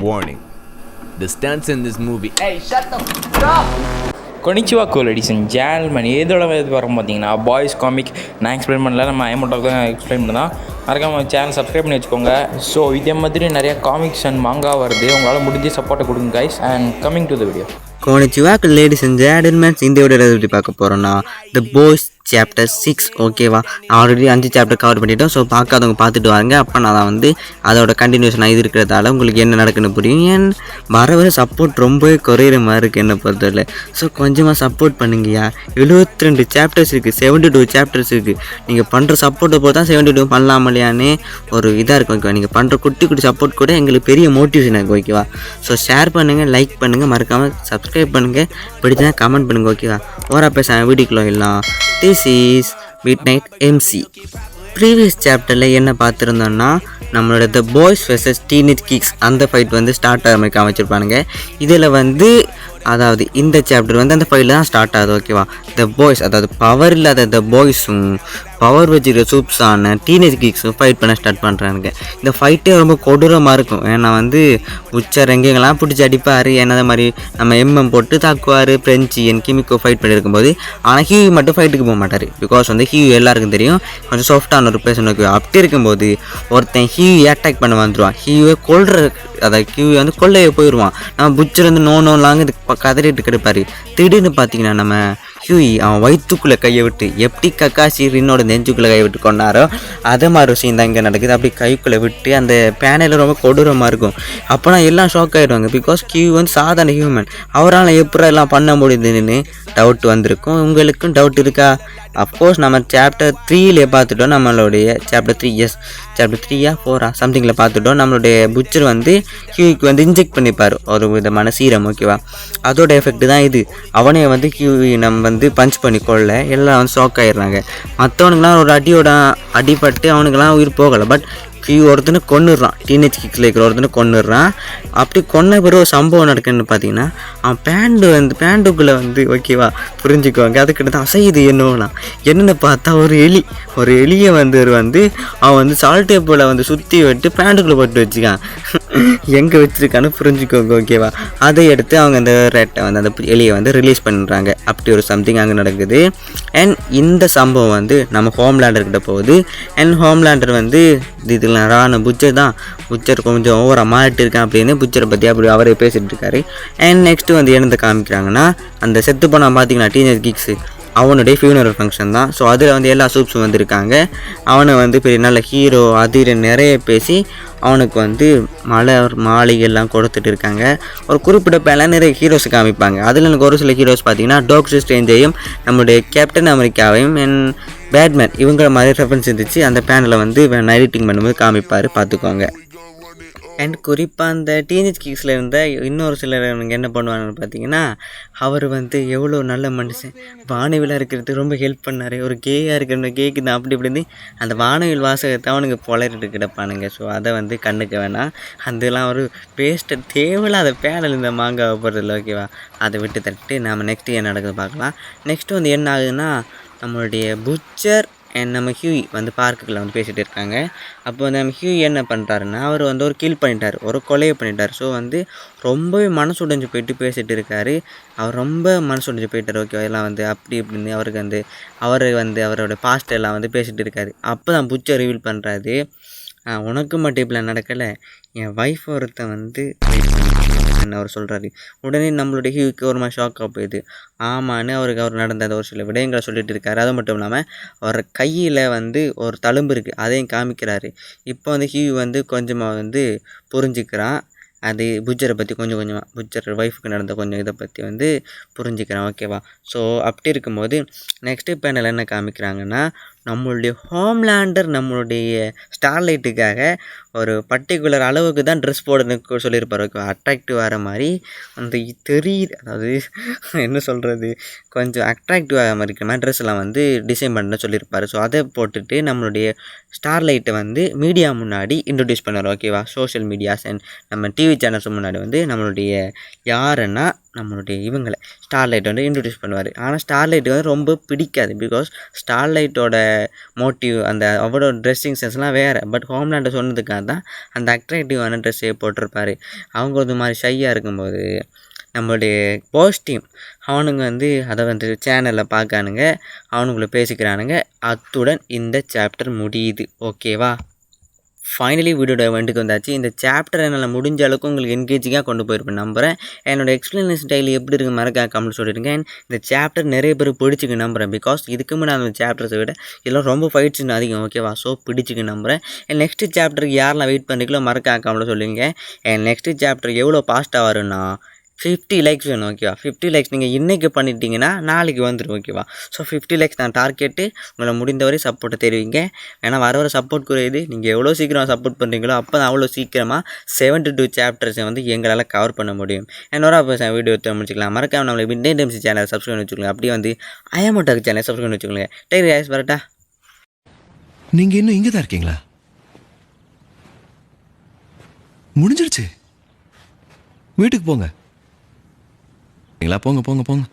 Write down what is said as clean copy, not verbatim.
Warning. The stunts in this movie. Hey, shut the fuck up! கொனிச்சிவா கோல் எடிசன் ஜேல்மன் ஏதோட வரும் பார்த்தீங்கன்னா பாய்ஸ் காமிக் நான் எக்ஸ்பிளைன் பண்ணல, நம்ம ஐமோட்டாக தான் எக்ஸ்பிளைன் பண்ணதான். மறக்காமல் சேனல் சப்ஸ்கிரைப் பண்ணி வச்சுக்கோங்க. ஸோ இதே மாதிரி நிறையா காமிக்ஸ் அண்ட் மாங்கா வருது, உங்களால் முடிஞ்ச சப்போர்ட்டை கொடுங்க guys. And coming to the video. கொனிச்சிவா லேடிஸ் அண்ட் ஜென்டில்மேன்ஸ், இந்த வீடியோ எப்படி பார்க்க போகிறோன்னா த பாய்ஸ் சாப்டர் 6. ஓகேவா, நான் ஆல்ரெடி 5 சாப்டர் கவர் பண்ணிட்டோம். ஸோ பார்க்காதவங்க பார்த்துட்டு வாங்க. அப்போ நான் வந்து அதோட கண்டினியூஷனாக இது இருக்கிறதால உங்களுக்கு என்ன நடக்குன்னு புரியும். ஏன் வர சப்போர்ட் ரொம்பவே குறையிற மாதிரி இருக்குது என்னை பொறுத்தவரை. ஸோ கொஞ்சமாக சப்போர்ட் பண்ணுங்கய்யா. 72 சாப்டர்ஸ் இருக்குது, 72 சாப்டர்ஸ் இருக்குது. நீங்கள் பண்ணுற சப்போர்ட்டை போது தான் 72 பண்ணலாமலையானே ஒரு இதாக இருக்கும். ஓகேவா, நீங்கள் பண்ணுற குட்டி குட்டி சப்போர்ட் கூட எங்களுக்கு பெரிய மோட்டிவேஷன் இருக்குது. ஓகேவா, ஸோ ஷேர் பண்ணுங்கள், லைக் பண்ணுங்கள், மறக்காமல் சப்ஸ்கிரைப் பண்ணுங்கள், பிடிச்சா கமெண்ட் பண்ணுங்கள். ஓகேவா, ஓரா பேச வீடியோக்குள்ள எல்லாம். This is Midnight MC. Previous சாப்டரில் என்ன பார்த்துருந்தோன்னா நம்மளோட the boys versus teenage kicks அந்த ஃபைட் வந்து ஸ்டார்ட் ஆகிற மாதிரி காமிச்சிருப்பானுங்க. இதில் வந்து அதாவது இந்த சாப்டர் வந்து அந்த ஃபைட்டில் தான் ஸ்டார்ட் ஆகுது. ஓகேவா, த பாய்ஸ் அதாவது பவர் இல்லாத த பாய்ஸும் பவர் வச்சுக்கிற சூப்ஸான டீனேஜ் கிக்ஸும் ஃபைட் பண்ண ஸ்டார்ட் பண்ணுறானுங்க. இந்த ஃபைட்டே ரொம்ப கொடூரமாக இருக்கும். ஏன்னா வந்து உச்சர் எங்கெங்கெல்லாம் பிடிச்சி அடிப்பார், ஏன்னா மாதிரி நம்ம எம்எம் போட்டு தாக்குவார். ஃப்ரெஞ்சு என் கிமிக்கோ ஃபைட் பண்ணியிருக்கும்போது, ஆனால் ஹியூ மட்டும் ஃபைட்டுக்கு போக மாட்டார். பிகாஸ் வந்து ஹியூ எல்லாருக்கும் தெரியும் கொஞ்சம் சாஃப்டான ஒரு பேசணும். ஓகே, அப்படி இருக்கும்போது ஒருத்தன் ஹியூ அட்டாக் பண்ண வந்துடுவான். ஹியூவை கொல்ற, அதாவது ஹியூ வந்து கொள்ளையே போயிடுவான். நம்ம புச்சர் வந்து நோலாங்க இது கதறிட்டு கிடப்பார். திடீர்னு பார்த்தீங்கன்னா நம்ம ஹியூயி அவன் வயிற்றுக்குள்ளே கையை விட்டு எப்படி கக்காசி ரின்னோட நெஞ்சுக்குள்ளே கையை விட்டு கொண்டாரோ அதே மாதிரி ஒரு சீன் தான் இங்கே நடக்குது. அப்படி கைக்குள்ளே விட்டு அந்த பேனையில் ரொம்ப கொடூரமாக இருக்கும். அப்போனா எல்லாம் ஷாக் ஆகிடுவாங்க. பிகாஸ் ஹியூ வந்து சாதாரண ஹியூமன், அவரால் எப்படி எல்லாம் பண்ண முடியுதுன்னு டவுட் வந்திருக்கும். உங்களுக்கும் டவுட் இருக்கா? அஃப்கோர்ஸ் நம்ம சாப்டர் 3லே பார்த்துட்டோம். நம்மளுடைய சாப்டர் 3 சாப்டர் 3 4 சம்திங்கில் பார்த்துட்டோம். நம்மளுடைய புச்சர் வந்து ஹியூக்கு வந்து இன்ஜெக்ட் பண்ணிப்பார் ஒரு விதமான சீரம். ஓகேவா, அதோட எஃபெக்ட் தான் இது. அவனே வந்து ஹியூ நம்ம வந்து பஞ்ச் பண்ணி கொள்ள எல்லாம் வந்து ஷாக் ஆகிடுறாங்க. மற்றவனுக்கெல்லாம் ஒரு அடியோட அடிபட்டு அவனுக்கெல்லாம் உயிர் போகலை. பட் ஹியூ ஒருத்தனை கொன்னுடுறான், டீனேஜ் கிக்ஸில் இருக்கிற ஒருத்தனை கொன்னுடுறான். அப்படி கொன்ன பிறகு ஒரு சம்பவம் நடக்குன்னு பார்த்தீங்கன்னா அவன் பேண்டுக்குள்ளே வந்து ஓகேவா புரிஞ்சுக்குவாங்க. அதுக்கிட்ட அசையுது என்னென்னு பார்த்தா ஒரு எலியை வந்து அவன் வந்து சால்ட் டேப்பில் வந்து சுற்றி விட்டு பேண்டுக்குள்ளே போட்டு வச்சுக்கான். எங்கே வச்சுருக்கான்னு புரிஞ்சுக்கோங்க. ஓகேவா, அதை எடுத்து அவங்க அந்த ரேட்டை வந்து அந்த எலியை வந்து ரிலீஸ் பண்ணுறாங்க. அப்படி ஒரு சம்திங் அங்கே நடக்குது. அண்ட் இந்த சம்பவம் வந்து நம்ம ஹோம்லேண்டர்கிட்ட போகுது. அண்ட் ஹோம்லேண்டர் வந்து இதில் ராண புச்சர் கொஞ்சம் ஓவராக மாறிட்டு இருக்கான் அப்படின்னு புச்சரை பற்றி அப்படி அவரே பேசிகிட்டு இருக்காரு. அண்ட் நெக்ஸ்ட்டு வந்து என்னத்தை காமிக்கிறாங்கன்னா அந்த செத்து போனால் பார்த்தீங்கன்னா டீனேஜ் கிக்ஸு அவனுடைய ஃபியூனரல் ஃபங்க்ஷன் தான். ஸோ அதில் வந்து எல்லா சூப்ஸும் வந்திருக்காங்க. அவனை வந்து பெரிய நல்ல ஹீரோ அது நிறைய பேசி அவனுக்கு வந்து மாளிகைலாம் கொடுத்துட்டு இருக்காங்க. ஒரு குறிப்பிட்ட பேனில் நிறைய ஹீரோஸ் காமிப்பாங்க. அதில் எனக்கு ஒரு சில ஹீரோஸ் பார்த்தீங்கன்னா டாக்டர் ஸ்ட்ரேஞ்சையும் நம்மளுடைய கேப்டன் அமெரிக்காவையும் அண்ட் பேட்மேன் இவங்கள மாதிரி ரெஃபரன்ஸ் இருந்துச்சு. அந்த பேனில் வந்து எடிட்டிங் பண்ணும்போது காமிப்பார், பார்த்துக்கோங்க. அண்ட் குறிப்பாக அந்த டீனேஜ் கிக்ஸில் இருந்த இன்னொரு சிலர் என்ன பண்ணுவாங்கன்னு பார்த்தீங்கன்னா அவர் வந்து எவ்வளோ நல்ல மனுஷன், வானவில் இருக்கிறது ரொம்ப ஹெல்ப் பண்ணார், ஒரு கேயாக இருக்கிற கேக்கு தான் அப்படி இப்படின்னு அந்த வானவில் வாசகத்தை அவனுக்கு பொலரிட்டு கிடப்பானுங்க. ஸோ அதை வந்து கண்ணுக்கு வேணாம். அதெல்லாம் ஒரு வேஸ்ட்டு தேவையில்லாத பேனல் இந்த மாங்காவை போடுறதில்ல. ஓகேவா, அதை விட்டு தட்டு நாம் நெக்ஸ்ட்டு என்ன நடக்குது பார்க்கலாம். நெக்ஸ்ட்டு வந்து என்ன ஆகுதுன்னா நம்மளுடைய புச்சர் அண்ட் நம்ம ஹியூ வந்து பார்க்குள்ள வந்து பேசிகிட்டு இருக்காங்க. அப்போ வந்து நம்ம ஹியூ என்ன பண்ணுறாருன்னா அவர் வந்து ஒரு கில் பண்ணிட்டார், ஒரு கொலையை பண்ணிட்டார். ஸோ வந்து ரொம்பவே மனசு உடைஞ்சு போயிட்டு பேசிகிட்டு இருக்கார். அவர் ரொம்ப மனசு உடைஞ்சு போயிட்டார். ஓகே, எல்லாம் வந்து அப்படி இப்படின்னு அவர் வந்து அவரோட பாஸ்ட் எல்லாம் வந்து பேசிகிட்டு இருக்காரு. அப்போ தான் புச்சர் ரிவீல் பண்ணுறாரு, உனக்கு மட்டும் இப்படிலாம் நடக்கலை, என் ஒய்ஃப் ஒருத்தன் வந்து அவர் சொல்கிறாரு. உடனே நம்மளுடைய ஹியூக்கு ஒரு மாதிரி ஷாக்காக போயிடுது. ஆமான்னு அவர் நடந்த ஒரு சில விடயங்களை சொல்லிட்டு இருக்காரு. அது மட்டும் இல்லாமல் அவர் கையில் வந்து ஒரு தழும்பு இருக்குது, அதையும் காமிக்கிறாரு. இப்போ வந்து ஹியூ வந்து கொஞ்சமாக வந்து புரிஞ்சுக்கிறான். அது புச்சரை பற்றி கொஞ்சமாக புச்சர் ஒய்ஃபுக்கு நடந்த கொஞ்சம் இதை பற்றி வந்து புரிஞ்சுக்கிறான். ஓகேவா, ஸோ அப்படி இருக்கும்போது நெக்ஸ்ட்டு பேனல் என்ன காமிக்கிறாங்கன்னா நம்மளுடைய ஹோம்லேண்டர் நம்மளுடைய ஸ்டார்லைட்டுக்காக ஒரு பர்டிகுலர் அளவுக்கு தான் ட்ரெஸ் போடணுக்கு சொல்லியிருப்பார். ஓகே, அட்ராக்டிவ் ஆகிற மாதிரி அந்த தெரியுது, அதாவது என்ன சொல்கிறது, கொஞ்சம் அட்ராக்டிவ் ஆகிற மாதிரி இருக்கிற மாதிரி ட்ரெஸ் எல்லாம் வந்து டிசைன் பண்ண சொல்லியிருப்பார். ஸோ அதை போட்டுட்டு நம்மளுடைய ஸ்டார்லைட்டை வந்து மீடியா முன்னாடி இன்ட்ரடியூஸ் பண்ணுவார். ஓகேவா, சோஷியல் மீடியாஸ் அண்ட் நம்ம டிவி சேனல்ஸ் முன்னாடி வந்து நம்மளுடைய யாருன்னா நம்மளுடைய இவங்களை ஸ்டார்லைட் வந்து இன்ட்ரடியூஸ் பண்ணுவார். ஆனால் ஸ்டார்லைட் வந்து ரொம்ப பிடிக்காது. பிகாஸ் ஸ்டார்லைட்டோட மோட்டிவ் அந்த அவரோட ட்ரெஸ்ஸிங் சென்ஸ்லாம் வேறு. பட் ஹோம்லேண்டை சொன்னதுக்காக தான் அந்த அட்ராக்டிவான ட்ரெஸ்ஸே போட்டிருப்பார். அவங்க ஒரு மாதிரி ஷையாக இருக்கும்போது நம்மளுடைய பாய்ஸ் டீம் அவனுங்க வந்து அதை வந்து சேனலில் பார்க்கானுங்க, அவனுங்களை பேசிக்கிறானுங்க. அத்துடன் இந்த சாப்டர் முடியுது. ஓகேவா? ஃபைனலி வீடியோட வெண்டுக்கு வந்தாச்சு. இந்த சாப்டர் என்னால் முடிஞ்ச அளவுக்கு உங்களுக்கு என்கேஜிங்காக கொண்டு போயிருப்பேன் நம்புகிறேன். என்னோட எக்ஸ்பிளனேஷன் ஸ்டைல் எப்படி இருக்குது மறக்காம கமெண்ட் சொல்லிடுங்க. இந்த சாப்டர் நிறைய பேர் பிடிச்சிக்கு நம்புகிறேன். பிகாஸ் இதுக்கு முன்னாடி அந்த சாப்டர்ஸை விட இதெல்லாம் ரொம்ப ஃபைட்ஸ் அதிகம். ஓகேவா? ஸோ பிடிச்சிக்கு நம்புகிறேன். நெக்ஸ்ட்டு சாப்டருக்கு யாரெல்லாம் வெயிட் பண்ணுறீங்களோ மறக்காம கமெண்ட் சொல்லுங்க. நெக்ஸ்ட்டு சாப்டர் எவ்வளோ ஃபாஸ்ட்டாக வரும்னா 50 லைக்ஸ் வேணும். ஓகேவா? 50 லைக்ஸ் நீங்கள் இன்றைக்கி பண்ணிட்டீங்கன்னா நாளைக்கு வந்துடும். ஓகேவா? ஸோ 50 லைக்ஸ் நான் டார்கெட்டு. உங்களை முடிந்தவரை சப்போர்ட்டை தெரிவிங்க. ஏன்னா வர சப்போர்ட் குறையுது. நீங்கள் எவ்வளோ சீக்கிரம் சப்போர்ட் பண்ணுறீங்களோ அப்போ தான் அவ்வளோ சீக்கிரமாக 72 சாப்டர்ஸை வந்து எங்களால் கவர் பண்ண முடியும். என்னோட வீடியோ முடிச்சுக்கலாம். மறக்காம நம்மளை மிட்நைட் டைம்ஸ் சேனலை சப்ஸ்கிரைப் பண்ணி வச்சுக்கோங்க. அப்படியே வந்து ஐஎம்ஓ டாக் சேனலை சப்ஸ்கிரைப் பண்ணி வச்சுக்கோங்க. டேரி ஆயிஸ் வரட்டா. நீங்க இன்னும் இங்கே தான் இருக்கீங்களா? முடிஞ்சிருச்சு. வீட்டுக்கு போங்க. போங்க போங்க போங்க.